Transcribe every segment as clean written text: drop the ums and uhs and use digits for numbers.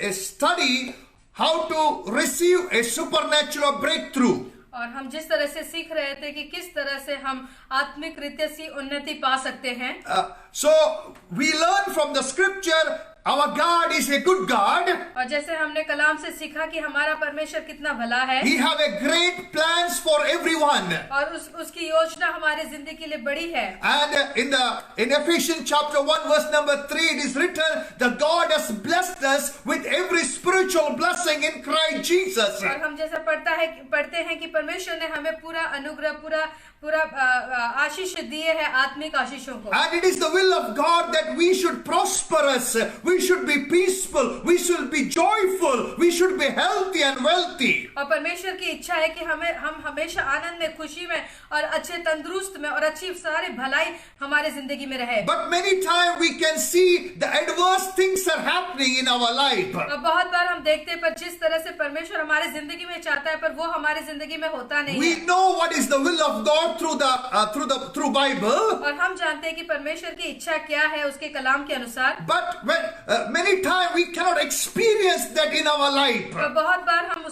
a study how to receive a supernatural breakthrough. और हम जिस तरह से सीख रहे थे कि किस तरह से हम आत्मिक रीत्या से उन्नति पा सकते हैं। So we learn from the scripture our God is a good God. और जैसे हमने कलाम से सीखा कि हमारा परमेश्वर कितना भला है। He have a great plans for everyone. और उसकी योजना हमारे जिंदगी के लिए बड़ी है। And in Ephesians chapter 1 verse number 3 it is written that God has blessed us with every spiritual blessing in Christ Jesus. और हम जैसे पढ़ते हैं कि परमेश्वर ने हमें पूरा अनुग्रह पूरा आशीष दिए है, आत्मिक आशीषों को। And it is the will of God that we should prosperous, we should be peaceful, we should be joyful, we should be healthy and wealthy. और परमेश्वर की इच्छा है कि हम हमेशा आनंद में, खुशी में और अच्छे तंदुरुस्त में और अच्छी सारी भलाई हमारे जिंदगी में रहे। But many times we can see the adverse things are happening in our life. और बहुत बार हम देखते हैं पर जिस तरह से परमेश्वर हमारे जिंदगी में चाहता है पर वो हमारे जिंदगी में होता नहीं है। We know what is the will of God through Bible. और हम जानते हैं कि परमेश्वर की इच्छा क्या है उसके कलाम के अनुसार। But many times we cannot experience that in our life. और बहुत बार हम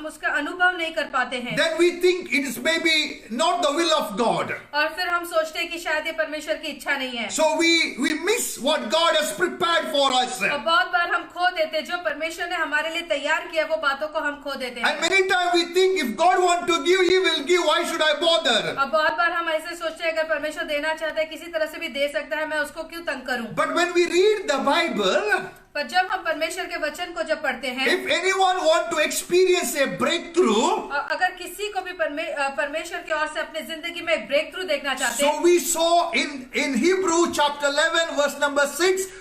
उसका अनुभव नहीं कर पाते हैं। Then we think it is maybe not the will of God. और फिर हम सोचते हैं कि शायद ये परमेश्वर की इच्छा नहीं है। So we miss what God has prepared for us. और बहुत बार हम खो देते हैं जो परमेश्वर ने हमारे लिए तैयार किया वो बातों को हम खो देते हैं। And many times we think if God want to give, He will give. Why should I bother? अब बहुत बार हम ऐसे सोचते हैं अगर परमेश्वर देना चाहता है किसी तरह से भी दे सकता है, मैं उसको क्यों तंग करूं? But when we read the Bible, पर जब हम परमेश्वर के वचन को जब पढ़ते हैं, if anyone want to experience a breakthrough, अगर किसी को भी परमेश्वर की ओर से अपने जिंदगी में एक ब्रेक थ्रू देखना चाहते हैं, so we saw in Hebrew chapter 11 verse number 6,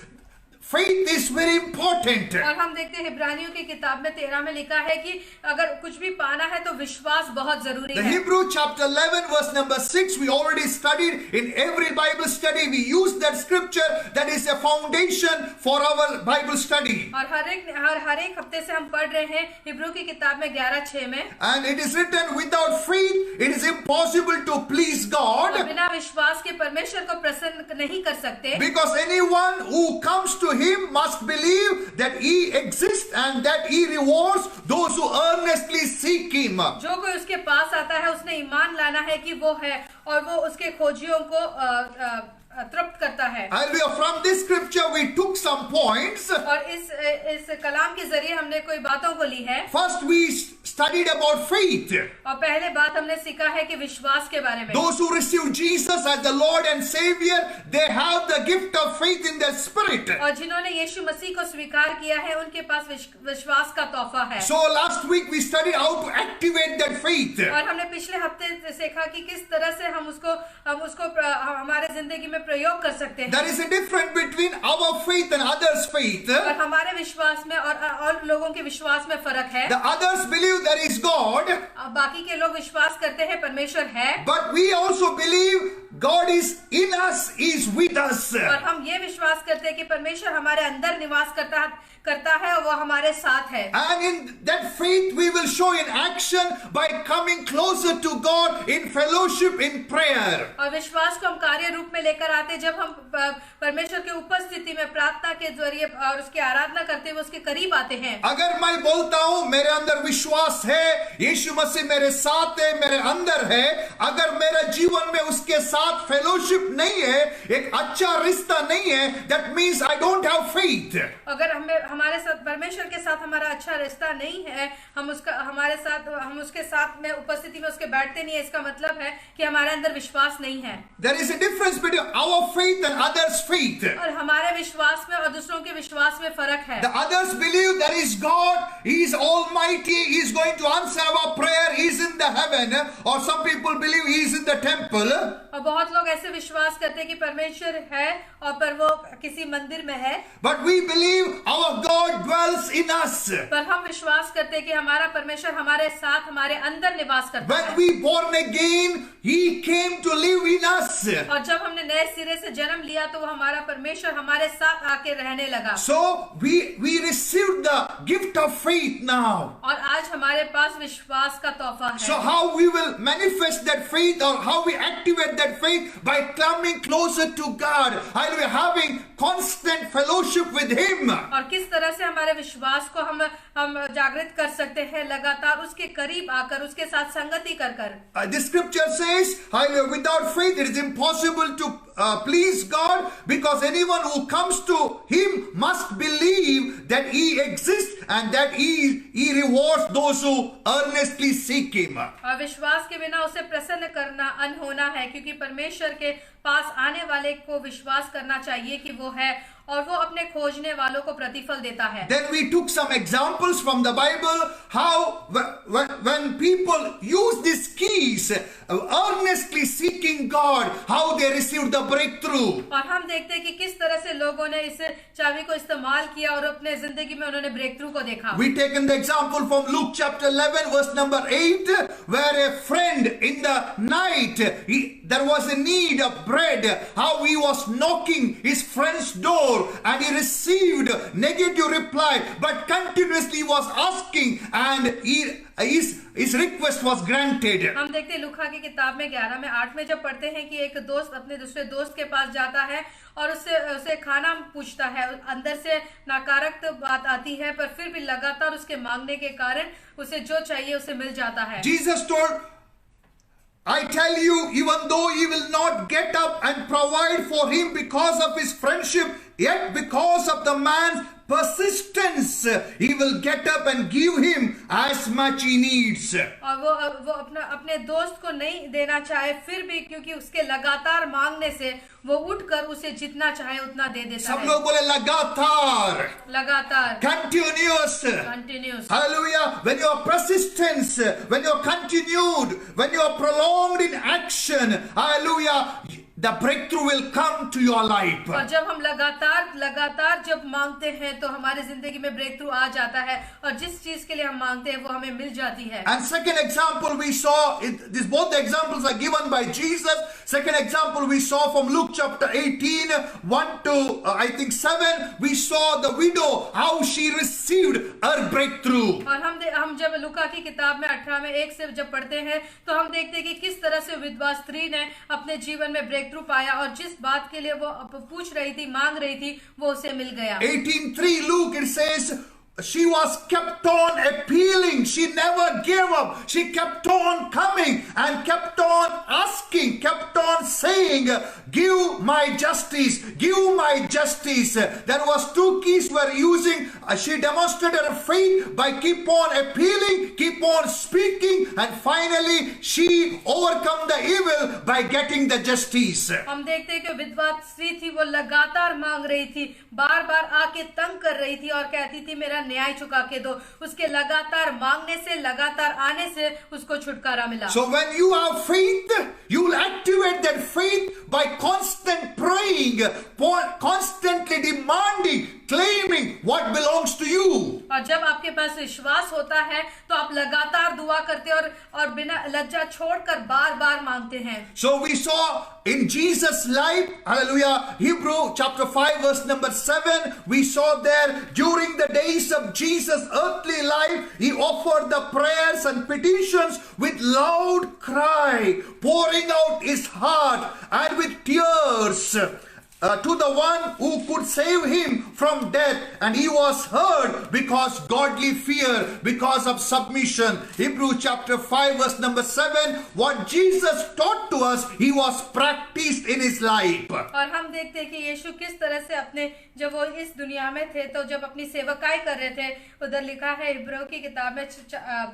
faith is very important. और हम देखते हैं इब्रानियों की किताब में 13 में लिखा है कि अगर कुछ भी पाना है तो विश्वास बहुत जरूरी The है। Hebrew chapter 11 verse number 6 we already studied in every Bible study. We use that scripture that is a foundation for our Bible study. और हर एक हफ्ते से हम पढ़ रहे हैं हिब्रू की किताब में 11:6 में। And it is written, without faith it is impossible to please God. और बिना विश्वास के परमेश्वर को प्रसन्न नहीं कर सकते। Because anyone who comes to Him must believe that He exists and that He rewards those who earnestly seek Him. जो कोई उसके पास आता है उसने ईमान लाना है कि वो है और वो उसके खोजियों को तृप्त करता है। From this scripture we took some points. और इस कलाम के जरिए हमने कोई बातों को ली है। First we studied about faith. और पहले बात हमने सीखा है कि विश्वास के बारे में। Those who receive Jesus as the Lord and Savior, they have the gift of faith in their spirit. और जिन्होंने यीशु मसीह को स्वीकार किया है उनके पास विश्वास का तोहफा है। So last week we studied how to activate that faith. और हमने पिछले हफ्ते सीखा कि किस तरह से हम उसको हमारे जिंदगी में प्रयोग कर सकते हैं। There is a difference between our faith and others' faith. और हमारे विश्वास में और लोगों के विश्वास में फर्क है। The others believe there is God. बाकी के लोग विश्वास करते हैं परमेश्वर है। But we also believe God is in us, is with us. और हम ये विश्वास करते हैं कि परमेश्वर हमारे अंदर निवास करता है और वो हमारे साथ है। And in that faith we will show in action by coming closer to God in fellowship in prayer. और विश्वास को हम कार्य रूप में लेकर आते जब हम परमेश्वर के उपस्थिति में प्रार्थना के जरिए और उसकी आराधना करते हुए उसके करीब आते हैं। अगर मैं बोलता हूँ मेरे अंदर विश्वास है, यीशु मसीह मेरे साथ है, मेरे अंदर है, अगर मेरे जीवन में उसके साथ फेलोशिप नहीं है, एक अच्छा रिश्ता नहीं है, that means I don't have faith. अगर हमारे साथ परमेश्वर के साथ हमारा अच्छा रिश्ता नहीं है, हम उसके साथ में उपस्थिति में उसके बैठते नहीं है, इसका मतलब है कि हमारे अंदर विश्वास नहीं है। There is a difference between our faith and others' faith. और हमारे विश्वास में और दूसरों के विश्वास में फर्क है। The others believe there is God, He is almighty, He is going to answer our prayer, He is in the heaven, or some people believe He is in the temple. और बहुत लोग ऐसे विश्वास करते हैं कि परमेश्वर है और पर वो किसी मंदिर में है। But we believe our God dwells in us. पर हम विश्वास करते हैं कि हमारा परमेश्वर हमारे साथ हमारे अंदर निवास करता है। When we born again, He came to live in us. और जब हमने नए सिरे से जन्म लिया तो वो हमारा परमेश्वर हमारे साथ आके रहने लगा। So we received the gift of faith now. और आज हमारे पास विश्वास का तोहफा है। So how we will manifest that faith or how we activate that faith by coming closer to God. I'll be having constant fellowship with Him. और किस तरह से हमारे विश्वास को हम जागृत कर सकते हैं, लगातार उसके करीब आकर उसके साथ संगति कर कर। The scripture says, hallelujah, without faith it is impossible to please God, because anyone who comes to Him must believe that He exists and that He rewards those who earnestly seek Him. और विश्वास के बिना उसे प्रसन्न करना अनहोना है, क्योंकि परमेश्वर के पास आने वाले को विश्वास करना चाहिए कि वो है और वो अपने खोजने वालों को प्रतिफल देता है। Then we took some examples from the Bible how when people use these keys, earnestly seeking God, how they received the breakthrough. और हम देखते हैं कि किस तरह से लोगों ने इस चाबी को इस्तेमाल किया और अपने जिंदगी में उन्होंने ब्रेक थ्रू को देखा। We taken the example from Luke chapter 11 verse number 8, where a friend in the night, there was a need of bread, how he was knocking his friend's door and he received negative reply, but continuously was asking and his request was granted. हम देखते हैं लूका की किताब में 11 में 8 में जब पढ़ते हैं कि एक दोस्त अपने दूसरे दोस्त के पास जाता है और उसे खाना पूछता है, अंदर से नकारात्मक बात आती है, पर फिर भी लगातार उसके मांगने के कारण उसे जो चाहिए उसे मिल जाता है। Jesus told, I tell you, even though he will not get up and provide for him because of his friendship, yet because of the man's persistence, he will get up and give him as much he needs. और वो अपने दोस्त को नहीं देना चाहे, फिर भी क्योंकि उसके लगातार मांगने से वो उठकर उसे जितना चाहे उतना दे देता सब है। लोग बोले लगातार, लगातार, continuous. Hallelujah. When you are persistence, when you are continued, when you are prolonged in action, hallelujah, the breakthrough will come to your life. और जब हम लगातार जब मांगते हैं तो हमारे जिंदगी में ब्रेक थ्रू आ जाता है और जिस चीज के लिए हम मांगते हैं वो हमें मिल जाती है। And second example we saw, both the examples are given by Jesus. Second example we saw from Luke chapter 18, 1 to I think 7. We saw the widow, how she received her breakthrough. और हम जब लूका की किताब में 18 में 1 से जब पढ़ते हैं तो हम देखते हैं कि किस तरह से विधवा स्त्री ने अपने जीवन में ब्रेक थ्रू पाया और जिस बात के लिए वो पूछ रही थी, मांग रही थी, वो उसे मिल गया। 18:3 Luke, it says she was kept on appealing. She never gave up. She kept on coming and kept on asking, kept on saying, give my justice, give my justice. There was two keys were using. She demonstrated her faith by keep on appealing, keep on speaking, and finally she overcome the evil by getting the justice. हम देखते हैं कि विधवा स्त्री थी, वो लगातार मांग रही थी, बार बार आके तंग कर रही थी और कहती थी मेरा न्याय चुका के दो। उसके लगातार मांगने से, लगातार आने से उसको छुटकारा मिला। So when you have faith, you will activate that faith by constant praying, constantly demanding, claiming what belongs to you. और जब आपके पास विश्वास होता है तो आप लगातार दुआ करते और बिना लज्जा छोड़कर बार बार मांगते हैं। So we saw in Jesus' life, hallelujah, Hebrew chapter 5 verse number 7, we saw there during the days of Jesus' earthly life, he offered the prayers and petitions with loud cry, pouring out his heart and with tears to the one who could save him from death, and he was heard because godly fear, because of submission. Hebrew chapter 5 verse number 7, what Jesus taught to us, he was practiced in his life. और हम देखते हैं कि यीशु किस तरह से अपने जब वो इस दुनिया में थे तो जब अपनी सेवकाई कर रहे थे, उधर लिखा है इब्रानियों की किताब में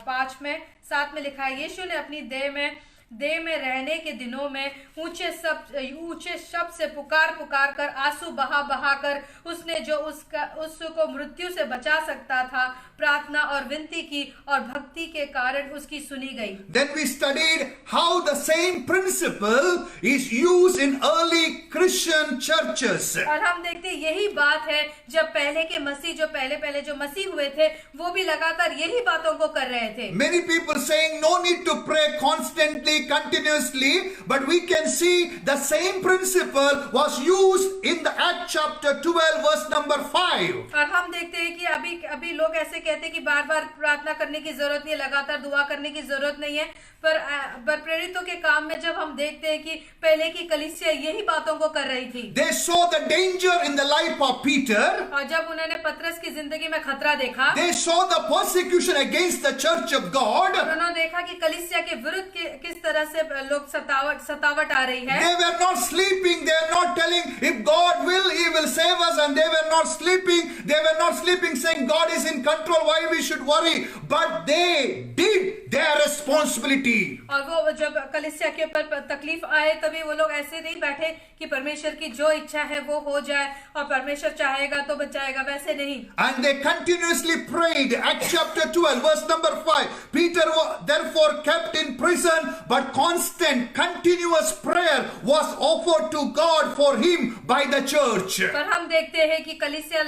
5 में 7 में लिखा है, यीशु ने अपनी देह में रहने के दिनों में ऊंचे शब्द से पुकार कर आंसू बहा कर उसने जो उसको मृत्यु से बचा सकता था प्रार्थना और विनती की और भक्ति के कारण उसकी सुनी गई। Then we studied how the same principle is used in early Christian churches. और हम देखते हैं यही बात है जब पहले के मसीह जो पहले जो मसीह हुए थे वो भी लगातार यही बातों को कर रहे थे। Many people saying no need to pray constantly, continuously, but we can see the same principle was used in the Acts chapter 12 verse number 5. और हम देखते हैं कि अभी लोग ऐसे कहते हैं कि बार बार प्रार्थना करने की जरूरत नहीं है, लगातार दुआ करने की जरूरत नहीं है, पर प्रेरितों के काम में जब हम देखते हैं कि पहले की कलीसिया यही बातों को कर रही थी. They saw the danger in the life of Peter. और जब उन्होंने पतरस की जिंदगी में खतरा देखा, They saw the persecution against the church of God. और उन्होंने देखा कि कलीसिया के विरुद्ध किस तरह से लोग सतावट आ रही है. They were not sleeping. They were not telling, if God will, He will save us. And they were not sleeping. They were not sleeping saying God is in control. Why we should worry? But they did their responsibility. और वो जब कलीसिया के ऊपर तकलीफ आए तभी वो लोग ऐसे नहीं बैठे कि परमेश्वर की जो इच्छा है वो हो जाए और परमेश्वर चाहेगा तो बचाएगा, वैसे नहीं. And they continuously prayed. Acts chapter 12 verse number 5. Peter was therefore kept in prison, but constant continuous prayer was offered to God for him by the church. पर हम देखते हैं कि कलीसिया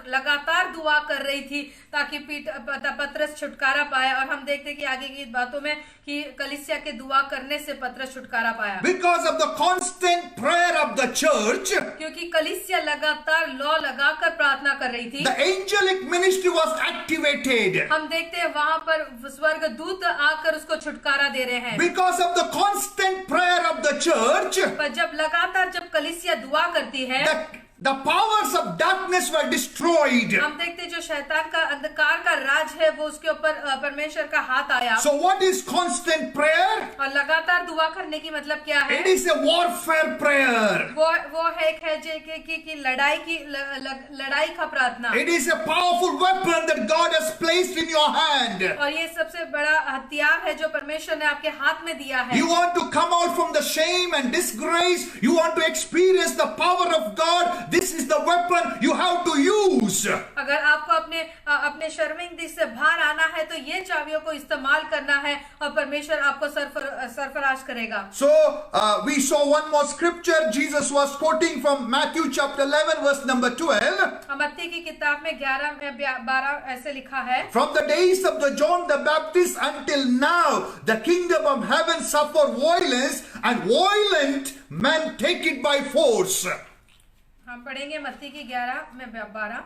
लगातार दुआ कर रही थी ताकि पतरस छुटकारा पाए, और हम देखते हैं कि आगे की बातों में कि कलीसिया के दुआ करने से पतरस छुटकारा पाया. Because of the constant prayer of the church, क्योंकि कलीसिया लगातार लौ लगाकर प्रार्थना कर रही थी. the angelic ministry was activated. हम देखते हैं वहां पर स्वर्ग दूत आकर उसको छुटकारा दे रहे हैं. Because of the constant prayer of the church, पर जब कलीसिया दुआ करती है, the powers of darkness were destroyed. हम देखते जो शैतान का अंधकार का राज है वो उसके ऊपर परमेश्वर का हाथ आया. So what is constant prayer? और लगातार दुआ करने की मतलब क्या है? It is a warfare prayer. वो है कि लड़ाई का प्रार्थना. It is a powerful weapon that God has placed in your hand. और ये सबसे बड़ा हथियार है जो परमेश्वर ने आपके हाथ में दिया है. You want to come out from the shame and disgrace. You want to experience the power of God. This is the weapon you have to use. अगर आपको अपने शर्मिंदगी से बाहर आना है तो ये चाबियों को इस्तेमाल करना है और परमेश्वर आपको सरफराज करेगा. So we saw one more scripture. Jesus was quoting from Matthew chapter 11 verse number 12. मत्ती की किताब में 11 में 12 ऐसे लिखा है. From the days of the John the Baptist until now, the kingdom of heaven suffer violence, and violent men take it by force. हम पढ़ेंगे मत्ती की 11 में 12.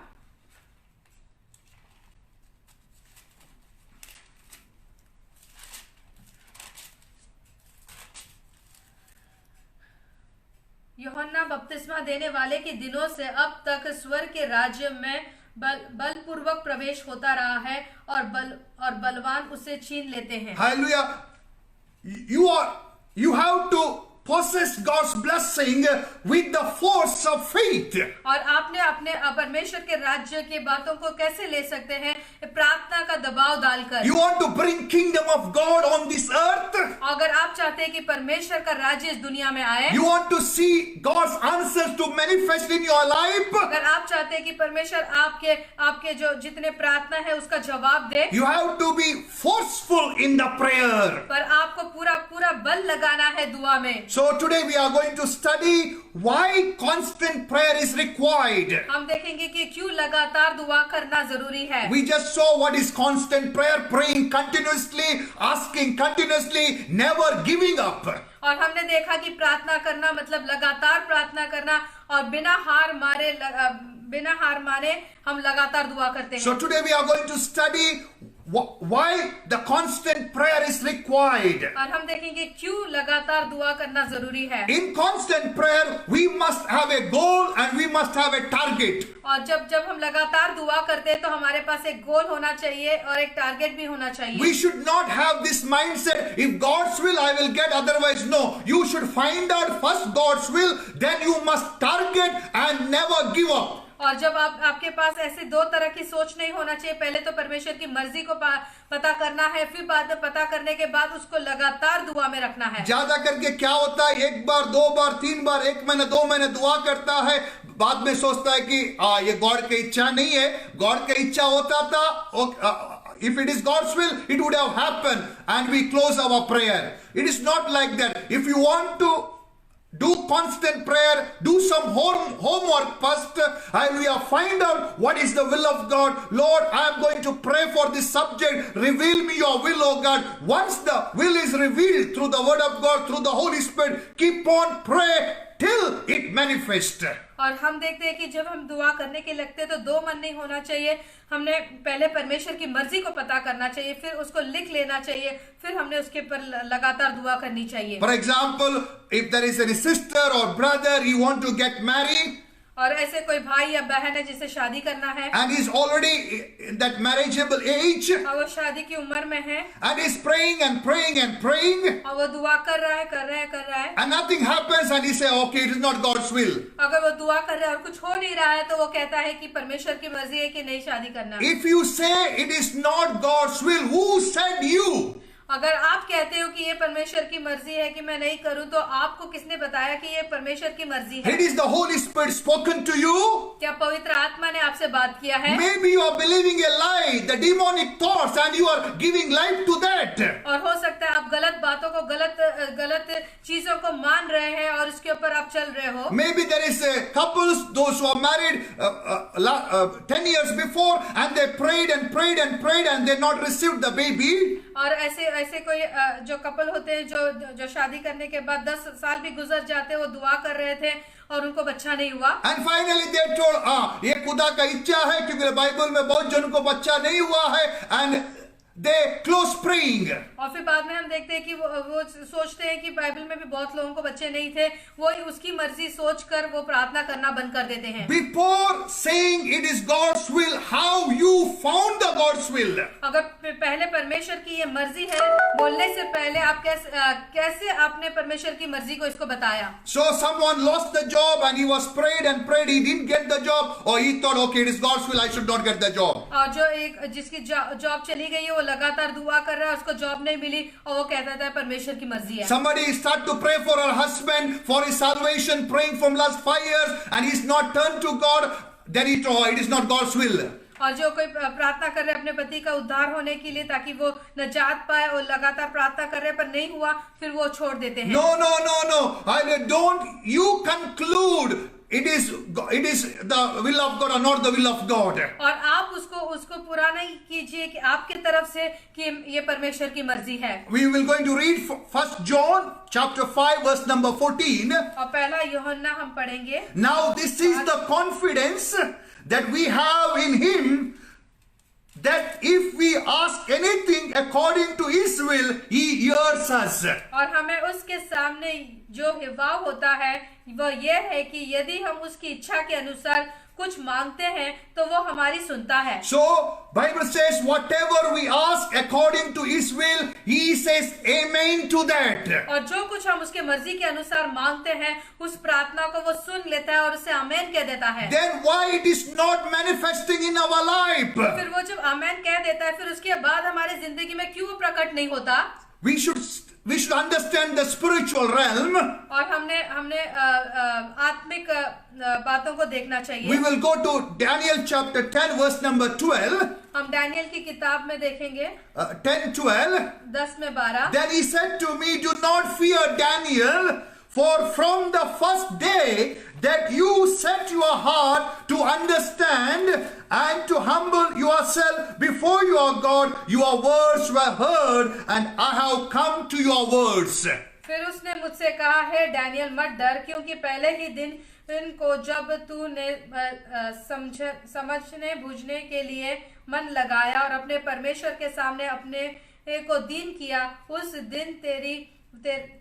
यूहन्ना बपतिस्मा देने वाले के दिनों से अब तक स्वर्ग के राज्य में बलपूर्वक प्रवेश होता रहा है और बलवान उसे छीन लेते हैं. Hallelujah. You have to possess God's blessing with the force of faith. और आपने अपने परमेश्वर के राज्य की बातों को कैसे ले सकते हैं? प्रार्थना का दबाव डालकर. You want to bring kingdom of God on this earth? अगर आप चाहते हैं कि परमेश्वर का राज्य इस दुनिया में आए, You want to see God's answers to manifest in your life? अगर आप चाहते हैं कि परमेश्वर आपके जो जितने प्रार्थना है उसका जवाब दे, You have to be forceful in the prayer. पर आपको पूरा बल लगाना है दुआ में. So today we are going to study why constant prayer is required. हम देखेंगे कि क्यों लगातार दुआ करना जरूरी है. We just saw what is constant prayer, praying continuously, asking continuously, never giving up. और हमने देखा कि प्रार्थना करना मतलब लगातार प्रार्थना करना और बिना हार माने हम लगातार दुआ करते हैं. So today we are going to study why the constant prayer is required. और हम देखेंगे क्यों लगातार दुआ करना जरूरी है. In constant prayer we must have a goal and we must have a target. और जब हम लगातार दुआ करते हैं तो हमारे पास एक गोल होना चाहिए और एक टारगेट भी होना चाहिए. We should not have this mindset, if God's will I will get, otherwise no. You should find out first God's will, then you must target and never give up. और जब आपके पास ऐसे दो तरह की सोच नहीं होना चाहिए. पहले तो परमेश्वर की मर्जी को पता करना है, फिर बाद में पता करने के बाद उसको लगातार दुआ में रखना है. ज्यादा करके क्या होता है, एक बार, दो बार, तीन बार, 1 महीने 2 महीने दुआ करता है, बाद में सोचता है कि ये गॉड की इच्छा नहीं है. गॉड की इच्छा होता था, if it is God's will, it would have happened, and we close our prayer. It is not like that. If you want to do constant prayer. Do some homework first. Hallelujah. Find out what is the will of God. Lord, I am going to pray for this subject. Reveal me your will, oh God. Once the will is revealed through the word of God, through the Holy Spirit, keep on pray till it manifests. और हम देखते हैं कि जब हम दुआ करने के लगते हैं तो दो मन नहीं होना चाहिए। हमने पहले परमेश्वर की मर्जी को पता करना चाहिए, फिर उसको लिख लेना चाहिए, फिर हमने उसके पर लगातार दुआ करनी चाहिए। For example, if there is any sister or brother you want to get married, और ऐसे कोई भाई या बहन है जिसे शादी करना है and is already in that marriageable age, और वो शादी की उम्र में है and is praying and praying and praying, और वो दुआ कर रहा है and nothing happens, and he say, okay, it is not God's will. अगर वो दुआ कर रहा है और कुछ हो नहीं रहा है तो वो कहता है कि परमेश्वर की मर्जी है कि नहीं शादी करना। If you say it is not God's will, who said you? अगर आप कहते हो कि ये परमेश्वर की मर्जी है कि मैं नहीं करूं, तो आपको किसने बताया कि ये परमेश्वर की मर्जी है? It is the Holy Spirit spoken to you. क्या पवित्र आत्मा ने आपसे बात किया है? Maybe you are believing a lie, the demonic thoughts, and you are giving life to that. और हो सकता है आप गलत बातों को, गलत चीजों को मान रहे हैं और उसके ऊपर आप चल रहे हो। Maybe there is couples, those who are married 10 years before, and they prayed and prayed and prayed, and they not received the baby. और ऐसे कोई जो कपल होते हैं जो शादी करने के बाद 10 साल भी गुजर जाते हैं, वो दुआ कर रहे थे और उनको बच्चा नहीं हुआ। And finally they told, ये खुदा का इच्छा है क्योंकि बाइबल में बहुत जन को बच्चा नहीं हुआ है, and they close praying. और फिर बाद में हम देखते हैं कि वो सोचते हैं कि बाइबल में भी बहुत लोगों को बच्चे नहीं थे, वो उसकी मर्जी सोचकर वो प्रार्थना करना बंद कर देते हैं। Before saying it is God's will, how you found the God's will? अगर पहले परमेश्वर की ये मर्जी है बोलने से पहले आप कैसे आपने परमेश्वर की मर्जी को इसको बताया? So someone lost the job and he was prayed and prayed, he didn't get the job, or he thought, okay, it is God's will, I should not get the job. और जो एक जिसकी जॉब चली गई है, वो लगातार दुआ कर रहा है, उसको जॉब नहीं मिली और वो कहता था परमेश्वर की मर्जी है। Somebody start to pray for her husband for his salvation, praying from last 5 years, and he's not turned to God, then he thought, it is not God's will. और जो कोई प्रार्थना कर रहे अपने पति का उद्धार होने के लिए ताकि वो नजात पाए और लगातार प्रार्थना कर रहे पर नहीं हुआ, फिर वो छोड़ देते हैं। No. Don't you conclude it is the will of God or not the will of God. और आप उसको पूरा नहीं कीजिए कि आपके तरफ से कि ये परमेश्वर की मर्जी है। We will going to read 1 John chapter 5 verse number 14. और पहला यूहन्ना हम पढ़ेंगे। Now this is the confidence that we have in him, that if we ask anything according to his will, he hears us. और हमें उसके सामने जो भाव होता है वो ये है कि यदि हम उसकी इच्छा के अनुसार कुछ मांगते हैं तो वो हमारी सुनता है। So Bible says whatever we ask according to his will, he says amen to that. और जो कुछ हम उसके मर्जी के अनुसार मांगते हैं उस प्रार्थना को वो सुन लेता है और उसे आमेन कह देता है। Then why it is not manifesting in our life? फिर वो जब आमेन कह देता है फिर उसके बाद हमारी जिंदगी में क्यों प्रकट नहीं होता? We should understand the spiritual realm. और हमने आत्मिक बातों को देखना चाहिए। We will go to Daniel chapter 10 verse number 12. हम डैनियल की किताब में देखेंगे 10:12. 10:12। Then he said to me, do not fear, Daniel, for from the first day that you set your heart to understand and to humble yourself before your God, your words were heard, and I have come to your words. फिर उसने मुझसे कहा है Daniel मत डर, क्योंकि पहले ही दिन को जब तूने समझने बूझने के लिए मन लगाया और अपने परमेश्वर के सामने अपने को दीन किया, उस दिन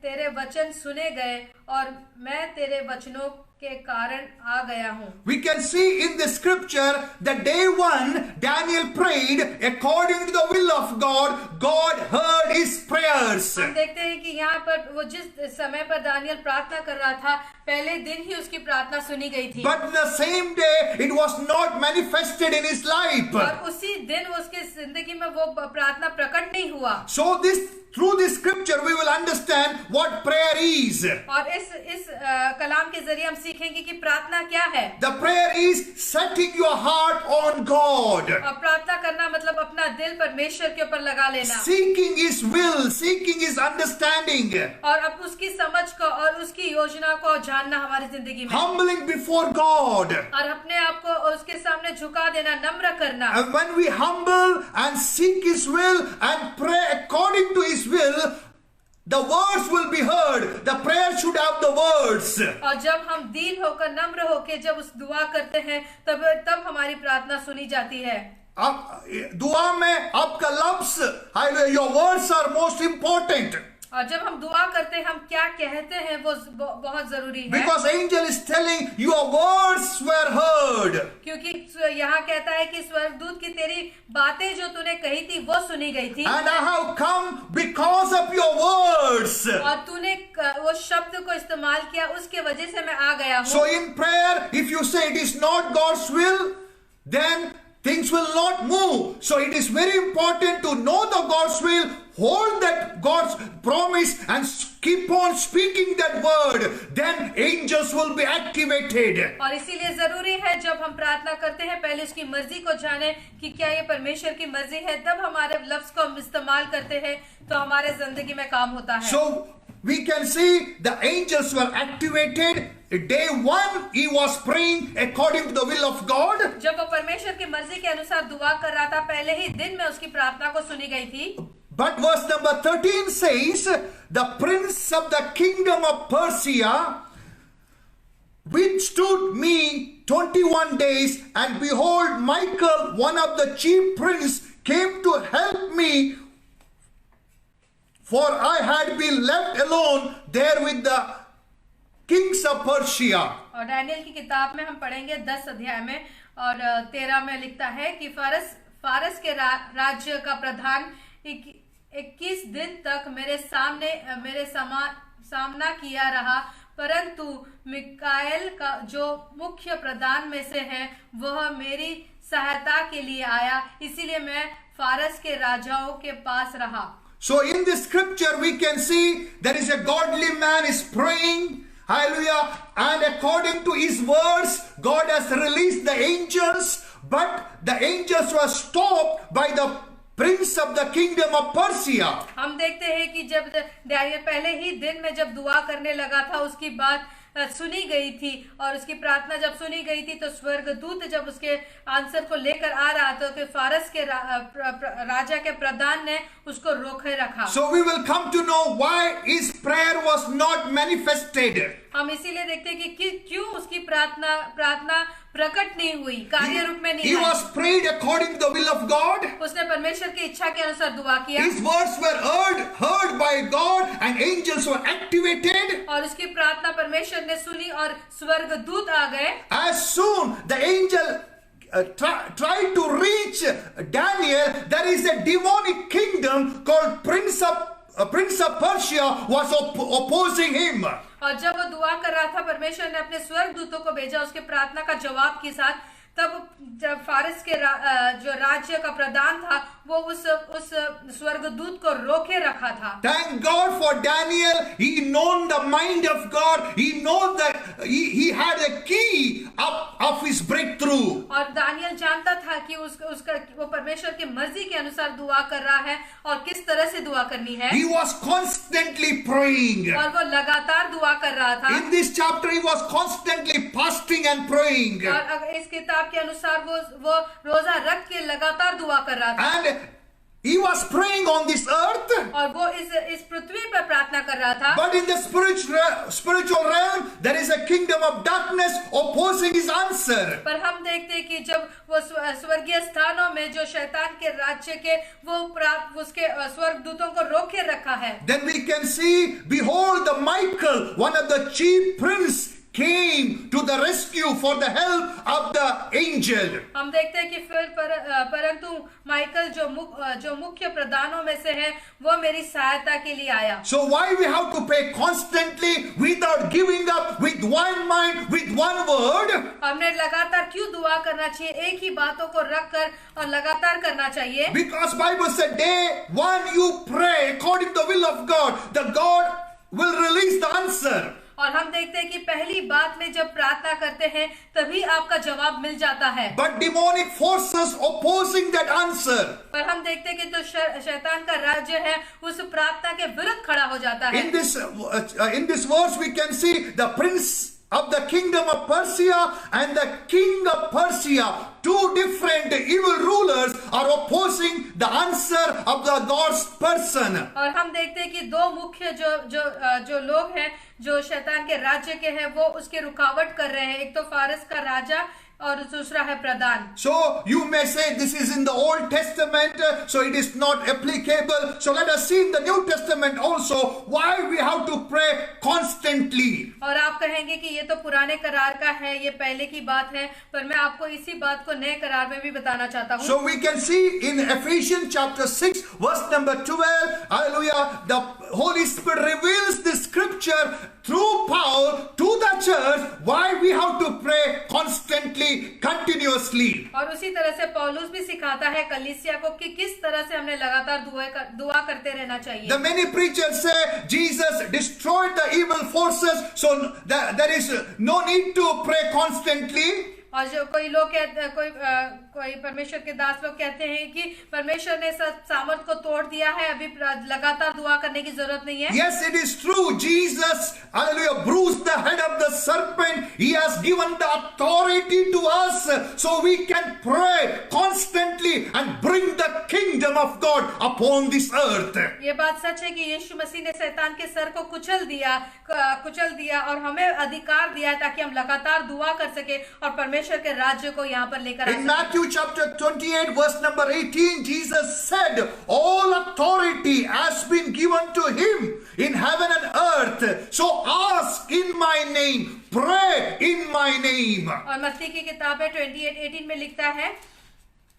तेरे वचन सुने गए और मैं तेरे वचनों के कारण आ गया हूँ। We can see in the scripture that day one Daniel prayed according to the will of God. God heard his prayers. हम देखते हैं कि यहाँ पर वो जिस समय पर दानियल प्रार्थना कर रहा था पहले दिन ही उसकी प्रार्थना सुनी गई थी। But the same day it was not manifested in his life. और उसी दिन उसके जिंदगी में वो प्रार्थना प्रकट नहीं हुआ। So through this scripture we will understand what prayer is. और इस कलाम के जरिए हम सीखेंगे कि प्रार्थना क्या है। The prayer is setting your heart on God. और प्रार्थना करना मतलब अपना दिल परमेश्वर के ऊपर लगा लेना, Seeking His will, seeking His understanding. और अब उसकी समझ को और उसकी योजना को जानना हमारी जिंदगी में, Humbling before God. और अपने आप को उसके सामने झुका देना, नम्र करना। And when we humble and seek His will and pray according to His will, the words will be heard. The prayer should have the words. और जब हम दीन होकर नम्र होकर जब उस दुआ करते हैं तब हमारी प्रार्थना सुनी जाती है। अब दुआ में आपका लफ्ज, your words are most important. और जब हम दुआ करते हैं हम क्या कहते हैं वो बहुत जरूरी है, Because angel is telling your words were heard. क्योंकि यहाँ कहता है कि स्वर्गदूत की तेरी बातें जो तूने कही थी वो सुनी गई थी, And I have come because of your words. और तूने वो शब्द को इस्तेमाल किया, उसके वजह से मैं आ गया हूँ। So in prayer, if you say it is not God's will, then things will not move. So it is very important to know the God's will, hold that God's promise and keep on speaking that word. Then angels will be activated. और इसीलिए जरूरी है जब हम प्रार्थना करते हैं पहले उसकी मर्जी को जाने कि क्या ये परमेश्वर की मर्जी है, तब हमारे लफ्ज को हम इस्तेमाल करते हैं तो हमारे जिंदगी में काम होता है। So we can see the angels were activated. Day one, he was praying according to the will of God. जब वो परमेश्वर की मर्जी के अनुसार दुआ कर रहा था, पहले ही दिन में उसकी प्रार्थना को सुनी गई थी। But verse number 13 says, the prince of the kingdom of Persia withstood me 21 days, and behold, Michael, one of the chief prince, came to help me, for I had been left alone there with the kings of Persia. और Daniel की किताब में हम पढ़ेंगे 10 अध्याय में और 13 में लिखता है कि फारस के राज्य का प्रधान 21 दिन तक मेरे सामना किया रहा, परंतु मिकाएल का जो मुख्य प्रधान में से है वह मेरी सहायता के लिए आया, इसीलिए मैं फारस के राजाओं के पास रहा। So in this scripture we can see there is a godly man is praying, hallelujah, and according to his words God has released the angels, but the angels were stopped by the prince of the kingdom of Persia. हम देखते हैं कि जब Daniel पहले ही दिन में जब दुआ करने लगा था उसकी बात सुनी गई थी, और उसकी प्रार्थना जब सुनी गई थी तो स्वर्गदूत जब उसके आंसर को लेकर आ रहा था तो फारस के राजा के प्रधान ने उसको रोके रखा। So we will come to know why his prayer was not manifested. हम इसीलिए देखते हैं कि क्यों उसकी प्रार्थना प्रकट नहीं हुई, कार्य रूप में नहीं He I. was prayed according to the will of God. उसने परमेश्वर की इच्छा के अनुसार दुआ किया, His words were heard by God, and angels were activated. और उसकी प्रार्थना परमेश्वर ने सुनी और स्वर्गदूत आ गए। As soon the angel tried to reach Daniel, there is a demonic kingdom called Prince of Persia was opposing him. और जब वो दुआ कर रहा था परमेश्वर ने अपने स्वर्गदूतों को भेजा उसके प्रार्थना का जवाब के साथ, तब जब फारस के जो राज्य का प्रधान था वो उस स्वर्गदूत को रोके रखा था। Thank God for Daniel. He known the mind of God. He knows that he had a key of his breakthrough. और दानियल जानता था कि उसका वो परमेश्वर की मर्जी के अनुसार दुआ कर रहा है और किस तरह से दुआ करनी है। He was constantly praying. और वो लगातार दुआ कर रहा था। In this chapter, he was constantly fasting and praying. और इस किताब के अनुसार वो रोजा रख के लगातार दुआ कर रहा था। And he was praying on this earth. और वो इस पृथ्वी पर प्रार्थना कर रहा था। But in the spiritual realm, there is a kingdom of darkness opposing his answer. पर हम देखते हैं कि जब वो स्वर्गीय स्थानों में जो शैतान के राज्य के वो उसके स्वर्गदूतों को रोके रखा है। Then we can see, behold, the Michael, one of the chief prince, came to the rescue for the help of the angel. हम देखते हैं कि फिर परंतु माइकल जो मुख्य प्रधानों में से है वो मेरी सहायता के लिए आया। So why we have to pray constantly without giving up, with one mind, with one word? हमने लगातार क्यों दुआ करना चाहिए, एक ही बातों को रखकर और लगातार करना चाहिए? Because Bible said, day one you pray according to the will of God, the God will release the answer. और हम देखते हैं कि पहली बात में जब प्रार्थना करते हैं तभी आपका जवाब मिल जाता है, But demonic forces opposing that answer. पर हम देखते हैं कि तो शैतान का राज्य है उस प्रार्थना के विरुद्ध खड़ा हो जाता है। In this verse we can see the prince of the kingdom of Persia and the king of Persia, two different evil rulers, are opposing the answer of the God's person. और हम देखते हैं कि दो मुख्य जो लोग हैं जो शैतान के राज्य के हैं वो उसके रुकावट कर रहे हैं, एक तो फारस का राजा और दूसरा है प्रधान। So you may say this is in the Old Testament, so it is not applicable. So let us see in the New Testament also why we have to pray constantly. और आप कहेंगे कि ये तो पुराने करार का है, ये पहले की बात है, पर मैं आपको इसी बात को नए करार में भी बताना चाहता हूँ। So we can see in Ephesians chapter 6 verse number 12, hallelujah, the Holy Spirit reveals the scripture through Paul to the church why we have to pray constantly, continuously. और उसी तरह से पौलुस भी सिखाता है कलीसिया को कि किस तरह से हमने लगातार दुआ करते रहना चाहिए। The many preachers say Jesus destroyed the evil forces, so there is no need to pray constantly. और जो कोई लोग कोई परमेश्वर के दास लोग कहते हैं कि परमेश्वर ने सब सामर्थ को तोड़ दिया है, अभी लगातार दुआ करने की जरूरत नहीं है। Yes, it is true. Jesus, hallelujah, bruised the head of the serpent. He has given the authority to us, so we can pray constantly and bring the kingdom of God upon this earth. ये बात सच है कि यीशु मसीह ने शैतान के sir को कुचल दिया और हमें अधिकार दिया ताकि हम लगातार दुआ कर सके और परमेश्वर के राज्य को यहाँ पर लेकर आ सके। In Matthew chapter 28 verse number 18, Jesus said, all authority has been given to him in heaven and earth. So ask in my name, pray in my name. और मत्ती की किताब में 28:18 में लिखता है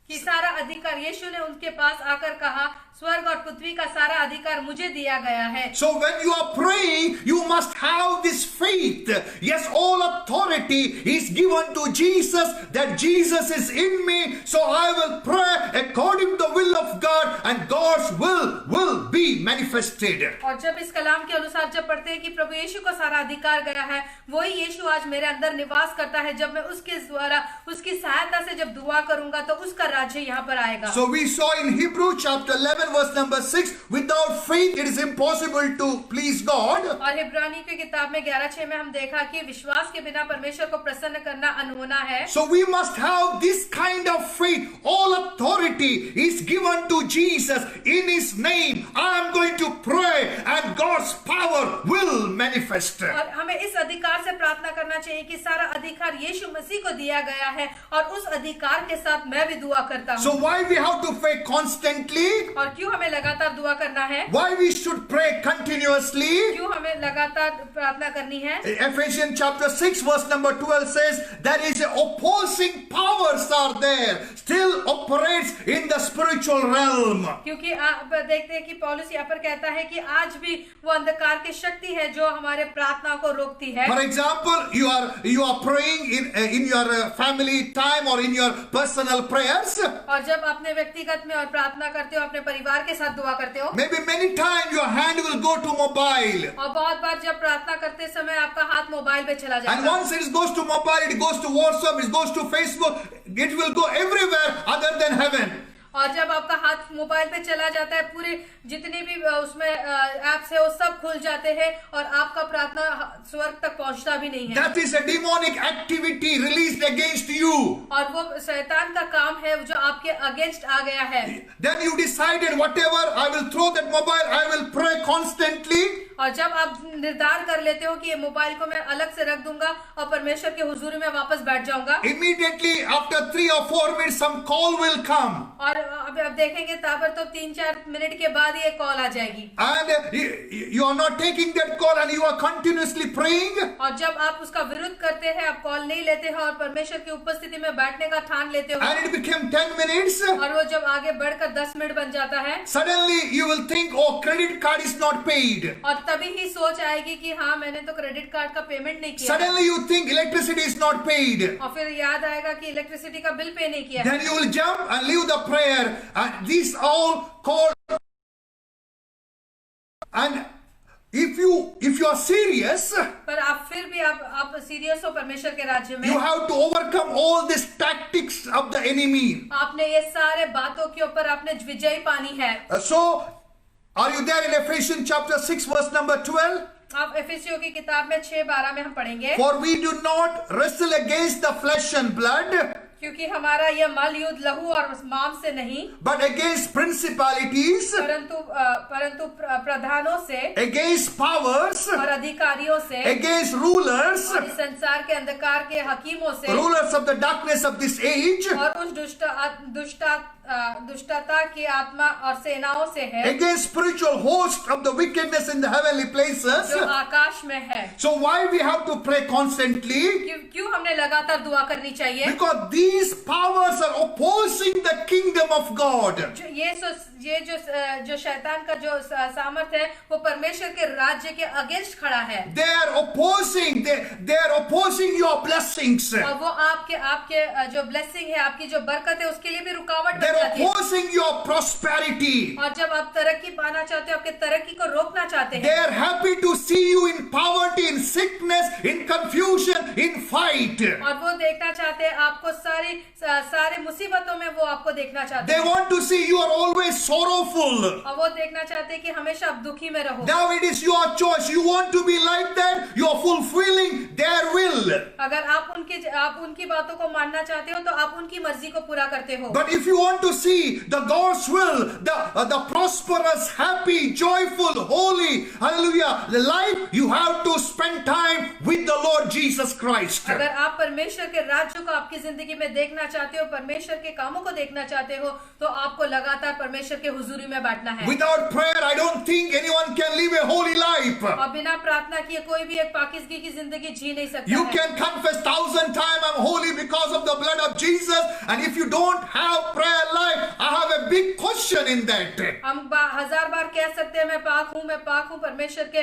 कि सारा अधिकार यीशु ने उनके पास आकर कहा, स्वर्ग और पृथ्वी का सारा अधिकार मुझे दिया गया है। So when you are praying, you must have this faith. Yes, all authority is given to Jesus, that Jesus is in me, so I will pray according to the will of God and God's will be manifested. और जब इस कलाम के अनुसार जब पढ़ते हैं कि प्रभु यीशु को सारा अधिकार गया है, वही यीशु आज मेरे अंदर निवास करता है, जब मैं उसके द्वारा उसकी सहायता से जब दुआ करूंगा तो उसका राज्य यहाँ पर आएगा। So we saw in Hebrew chapter 11 verse number 6, without faith it is impossible to please God. और इब्रानी की किताब में 11:6 में हम देखा कि विश्वास के बिना परमेश्वर को प्रसन्न करना अनहोना है। So we must have this kind of faith. All authority is given to Jesus in his name. I am going to pray and God's power will manifest. और हमें इस अधिकार से प्रार्थना करना चाहिए कि सारा अधिकार यीशु मसीह को दिया गया है और उस अधिकार के साथ मैं भी दुआ करता हूँ। So why we have to pray constantly? और क्यों हमें लगातार दुआ करना है? Why we should pray continuously? क्यों हमें लगातार प्रार्थना करनी है? Ephesians chapter 6 verse number 12 says there is opposing powers are there, still operates in the spiritual realm. क्योंकि आप देखते हैं कि पौलुस यहाँ पर कहता है कि आज भी वो अंधकार की शक्ति है जो हमारे प्रार्थना को रोकती है। For example, you are praying in your family time or in your personal prayers. और जब अपने व्यक्तिगत में और प्रार्थना करते हो, अपने परिवार के साथ दुआ करते हो, Maybe many times your hand will go to mobile. और बहुत बार जब प्रार्थना करते समय आपका हाथ मोबाइल पे चला जाता है। And once it goes to mobile, it goes to WhatsApp, it goes to Facebook, it will go everywhere other than heaven. और जब आपका हाथ मोबाइल पे चला जाता है, पूरे जितने भी उसमें ऐप्स है वो सब खुल जाते हैं और आपका प्रार्थना स्वर्ग तक पहुंचता भी नहीं है। That is a demonic activity released against you. और वो शैतान का काम है जो आपके अगेंस्ट आ गया है। Then you decided whatever, I will throw that mobile, I will pray constantly. और जब आप निर्धार कर लेते हो कि ये मोबाइल को मैं अलग से रख दूंगा और परमेश्वर के हुजूरी में वापस बैठ जाऊंगा, Immediately after 3 or 4 minutes some call will come. और अब देखेंगे ताबड़तोड़ 3-4 मिनट के बाद ये कॉल आ जाएगी। And you are not taking that call and you are continuously praying. और जब आप उसका विरोध करते हैं, आप कॉल नहीं लेते हैं और परमेश्वर की उपस्थिति में बैठने का ठान लेते हो, And it became 10 minutes. और वो जब आगे बढ़कर 10 मिनट बन जाता है, Suddenly you will think, oh, credit card is not paid. और तभी ही सोच आएगी कि हाँ मैंने तो क्रेडिट कार्ड का पेमेंट नहीं किया। Suddenly you think electricity is not paid. और फिर याद आएगा कि इलेक्ट्रिसिटी का बिल पे नहीं किया। Then you will jump and leave the prayer. And these all called. And if you you are serious, पर आप फिर भी आप सीरियस हो परमेश्वर के राज्य में, you have to overcome all these tactics of the enemy. आपने ये सारे बातों के ऊपर आपने विजय पानी है. So, are you there in Ephesians chapter 6 verse number 12? आप एफिसियों की किताब में 6:12 में हम पढ़ेंगे. For we do not wrestle against the flesh and blood, क्योंकि हमारा यह मल युद्ध लहू और मांस से नहीं, but against principalities, परंतु प्रधानों से, against powers, और अधिकारियों से, against rulers, और इस संसार के अंधकार के हकीमों से, rulers of the darkness of this age, और उस दुष्टता की आत्मा और सेनाओं से है, against spiritual hosts of the wickedness in the heavenly places. जो आकाश में है. So why we have to pray constantly? क्यों हमने लगातार दुआ करनी चाहिए? Because these powers are opposing the kingdom of God. ये जो शैतान का जो सामर्थ्य है वो परमेश्वर के राज्य के अगेंस्ट खड़ा है. They are opposing your blessings. और वो आपके जो ब्लेसिंग है, आपकी जो बरकत है, उसके लिए भी रुकावट बन They are जाती है. opposing your prosperity. और जब आप तरक्की पाना चाहते हो, आपके तरक्की को रोकना चाहते They हैं, are happy to see you in poverty, in sickness, in confusion, in fight. और वो देखना चाहते हैं आपको सारे मुसीबतों में, वो आपको देखना चाहते They हैं, want to see you are always sorrowful. और वो देखना चाहते हैं कि हमेशा आप दुखी में रहो. Now it is your choice. You want to be like that, you are fulfilling their will. अगर आप उनकी बातों को मानना चाहते हो तो आप उनकी मर्जी को पूरा करते हो. But if you want to see the God's will, the prosperous, happy, joyful, holy, hallelujah, the life, you have to spend time with the Lord Jesus Christ. अगर आप परमेश्वर के राज्य को आपकी जिंदगी में देखना चाहते हो, परमेश्वर के कामों को देखना चाहते हो, तो आपको लगातार परमेश्वर के हुजूरी में बैठना है. Without prayer, I don't think anyone can live a holy life. और बिना प्रार्थना किए कोई भी एक पाकीज़गी की जिंदगी जी नहीं सकता You है. can confess 1,000 times I'm holy because of the blood of Jesus, and if you don't have prayer life, I have a big question in that. हम 1000 बार कह सकते हैं मैं पाक हूँ परमेश्वर के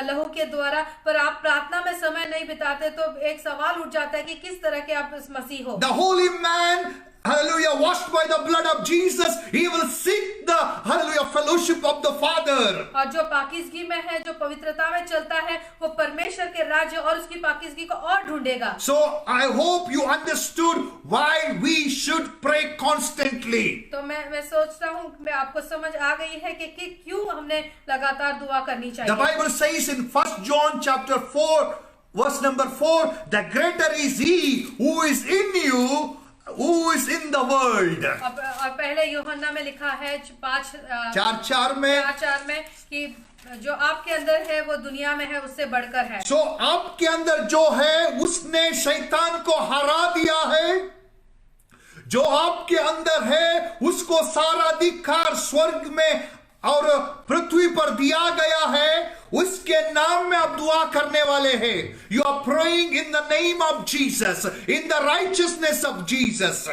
लहू के द्वारा, पर आप प्रार्थना में समय नहीं बिताते तो एक सवाल उठ जाता है कि किस तरह के आप इस मसीह हो. The holy man, hallelujah, washed by the blood of Jesus, he will seek the, hallelujah, fellowship of the Father. और जो पाकीज़गी में है, जो पवित्रता में चलता है, वो परमेश्वर के राज्य और उसकी पाकीज़गी को और ढूंढेगा. So I hope you understood why we should pray constantly. तो मैं सोचता हूँ मैं आपको समझ आ गई है कि क्यों हमने लगातार दुआ करनी चाहिए. The Bible says in 1 John chapter 4 verse number 4, the greater is he who is in you, who is in the world. और पहले यूहन्ना में लिखा है 4:4 में कि जो आपके अंदर है वो दुनिया में है उससे बढ़कर है. So आपके अंदर जो है उसने शैतान को हरा दिया है. जो आपके अंदर है उसको सारा अधिकार स्वर्ग में और पृथ्वी पर दिया गया है. उसके नाम में आप दुआ करने वाले हैं. You are praying in the name of Jesus, in the righteousness of Jesus.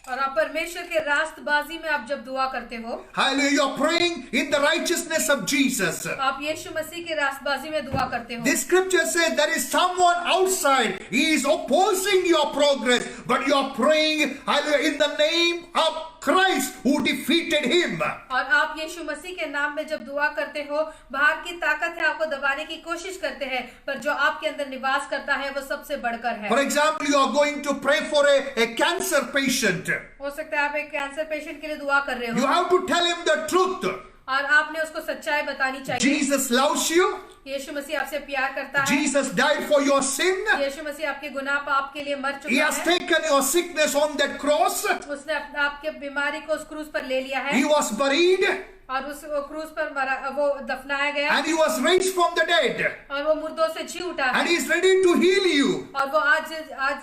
और आप परमेश्वर के रास्तबाजी में आप जब दुआ करते हो, Hallelujah, you are praying in the righteousness of Jesus. आप यीशु मसीह की रास्तबाजी में दुआ करते हो. This scripture says there is someone outside. He is opposing your progress, but you are praying, hallelujah, in the name of Christ who defeated him. और आप यीशु मसीह के नाम में जब दुआ करते हो, बाहर की ताकत है आपको दबाने की कोशिश करते हैं, पर जो आपके अंदर निवास करता है वो सबसे बढ़कर है. For example, you are going to pray for a cancer patient. हो सकता है आप एक कैंसर पेशेंट के लिए दुआ कर रहे You हो have to tell him the truth. और आपने उसको सच्चाई बतानी चाहिए. Jesus loves you. यीशु मसीह आपसे प्यार करता है. Jesus died for your sin. यीशु मसीह आपके गुनाह पाप के लिए मर He चुका has है. taken your sickness on that cross. उसने आपके बीमारी को उस क्रूस पर ले लिया है He was buried और उस क्रूस पर वो दफनाया गया and he was raised from the dead. और वो मुर्दों से जी उठा And है he is ready to heal you. और वो आज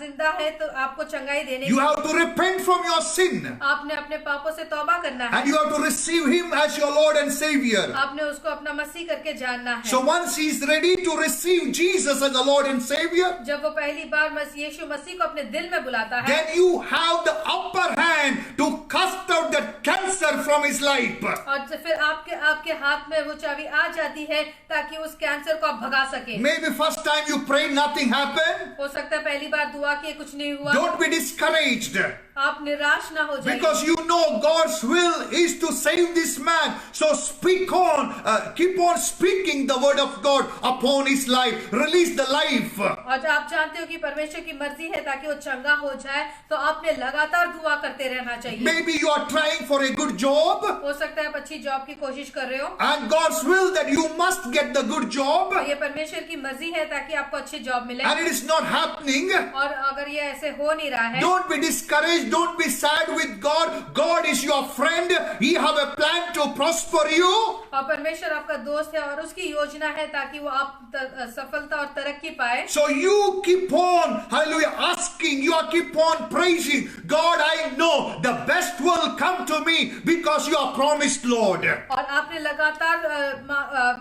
जिंदा है तो आपको चंगाई देने You की. have to repent from your sin. आपने अपने पापों से तौबा करना है. And you have to receive him as your Lord and Savior. आपने उसको अपना मसीह करके जानना है. So once he is ready to receive Jesus as the Lord and Savior, जब वो पहली बार यीशु मसीह को अपने दिल में बुलाता है, then you have the upper hand to cast out that cancer from his life. और फिर आपके हाथ में वो चाबी आ जाती है ताकि उस कैंसर को आप भगा सके. Maybe first time you prayed, nothing happened. हो सकता है पहली बार दुआ किए कुछ नहीं हुआ. Don't be discouraged. आप निराश ना हो जाइए, Because you know God's will is to save this man. So speak on, keep on speaking the word of God upon his life. Release the life. और जब आप जानते हो कि परमेश्वर की मर्जी है ताकि वो चंगा हो जाए, तो आपने लगातार दुआ करते रहना चाहिए। Maybe you are trying for a good job, हो सकता है आप अच्छी जॉब की कोशिश कर रहे हो, and God's will that you must get the good job, और ये परमेश्वर की मर्जी है ताकि आपको अच्छी जॉब मिले, and it is not happening. और अगर ये ऐसे हो नहीं रहा है, Don't be discouraged. Don't be sad with God. God is your friend. He have a plan to prosper you. और परमेश्वर आपका दोस्त है और उसकी योजना है ताकि वो आप सफलता और तरक्की पाए। So you keep on, hallelujah, asking. You keep on praising. God, I know the best will come to me because you are promised, Lord. और आपने लगातार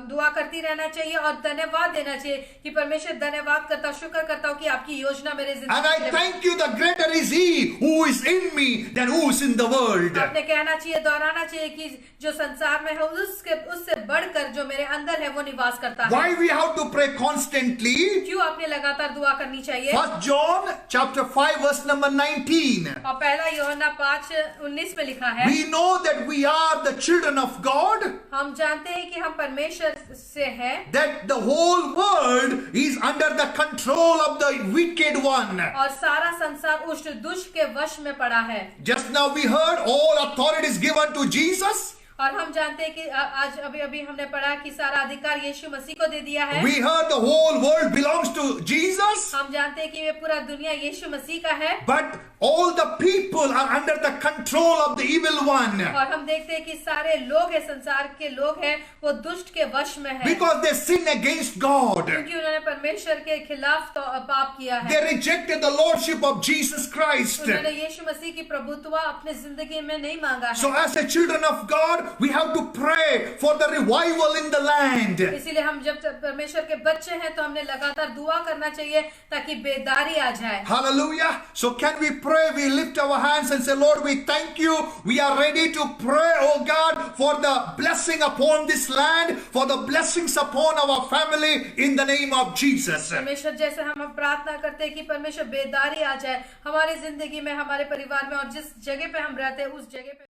दुआ करती रहना चाहिए और धन्यवाद देना चाहिए कि परमेश्वर धन्यवाद करता हूँ, शुक्र करता हूँ कि आपकी योजना मेरे And जिंदगी I में। thank you, the greater is He who is in me than who is in the world. आपने कहना चाहिए, दोहराना चाहिए कि जो संसार में है उससे बढ़कर जो मेरे अंदर है वो निवास करता है। Why we have to pray constantly? क्यों आपने लगातार दुआ करनी चाहिए? 1 John chapter 5 verse number 19. और पहला यूहन्ना 5:19 में लिखा है, We know that we are the children of God, हम जानते हैं कि हम परमेश्वर से हैं that the whole world is under the control of the wicked one. और सारा संसार उस दुष्ट के वश में पड़ा है। Just now we heard all authority is given to Jesus. और हम जानते हैं कि आज अभी हमने पढ़ा कि सारा अधिकार यीशु मसीह को दे दिया है। We heard the whole world belongs to Jesus. हम जानते हैं कि ये पूरा दुनिया यीशु मसीह का है, But all the people are under the control of the evil one. और हम देखते हैं कि सारे लोग हैं, संसार के लोग हैं, वो दुष्ट के वश में है, Because they sin against God. क्योंकि उन्होंने परमेश्वर के खिलाफ तो पाप किया है। They rejected the lordship of Jesus Christ. उन्होंने यीशु मसीह की प्रभुत्व अपने जिंदगी में नहीं मांगा So है। as a children of God, we have to pray for the revival in the land. इसीलिए हम जब परमेश्वर के बच्चे हैं तो हमने लगातार दुआ करना चाहिए ताकि बेदारी आ जाए। Hallelujah. So can we pray? We lift our hands and say, Lord, we thank you. We are ready to pray, oh God, for the blessing upon this land, for the blessings upon our family in the name of Jesus. परमेश्वर जैसे हम प्रार्थना करते हैं कि परमेश्वर बेदारी आ जाए हमारी जिंदगी में, हमारे परिवार में, और जिस जगह पे हम रहते हैं उस जगह पे